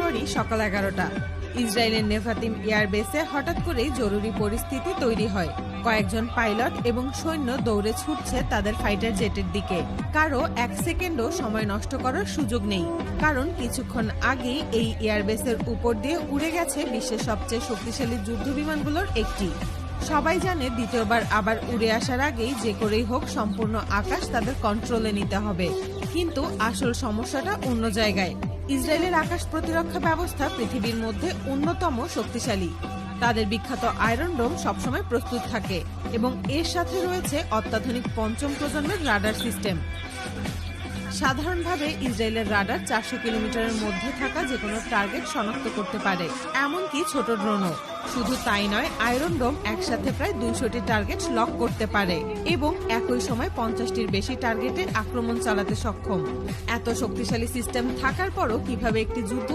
জানুয়ারি সকাল 11টা। ইসরায়েলের নেভাতিম এয়ারবেসে হঠাৎ করেই জরুরি পরিস্থিতি তৈরি হয়। কয়েকজন পাইলট এবং সৈন্য দৌড়ে ছুটছে তাদের ফাইটার জেটের দিকে। কারো এক সেকেন্ডও সময় নষ্ট করার সুযোগ নেই, কারণ কিছুক্ষণ আগেই এই এয়ারবেসের উপর দিয়ে উড়ে গেছে বিশ্বের সবচেয়ে শক্তিশালী যুদ্ধবিমানগুলোর একটি। সবাই জানে দ্বিতীয়বার আবার উড়ে আসার আগেই যে করেই হোক সম্পূর্ণ আকাশ তাদের কন্ট্রোলে নিতে হবে। কিন্তু আসল সমস্যাটা অন্য জায়গায়। ইসরায়েলের আকাশ প্রতিরক্ষা ব্যবস্থা পৃথিবীর মধ্যে অন্যতম শক্তিশালী। তাদের বিখ্যাত আয়রন ডোম সবসময় প্রস্তুত থাকে এবং এর সাথে রয়েছে অত্যাধুনিক পঞ্চম প্রজন্মের রাডার সিস্টেম। সাধারণভাবে ইসরায়েলের রাডার 400 কিলোমিটারের মধ্যে থাকা যে কোনো টার্গেট শনাক্ত করতে পারে, এমনকি ছোট ড্রোনও। শুধু তাই নয়, আয়রন ডোম একসাথে প্রায় 200টি টার্গেট লক করতে পারে এবং একই সময় 50টির বেশি টার্গেটে আক্রমণ চালাতে সক্ষম। এত শক্তিশালী সিস্টেম থাকার পরও কিভাবে একটি যুদ্ধ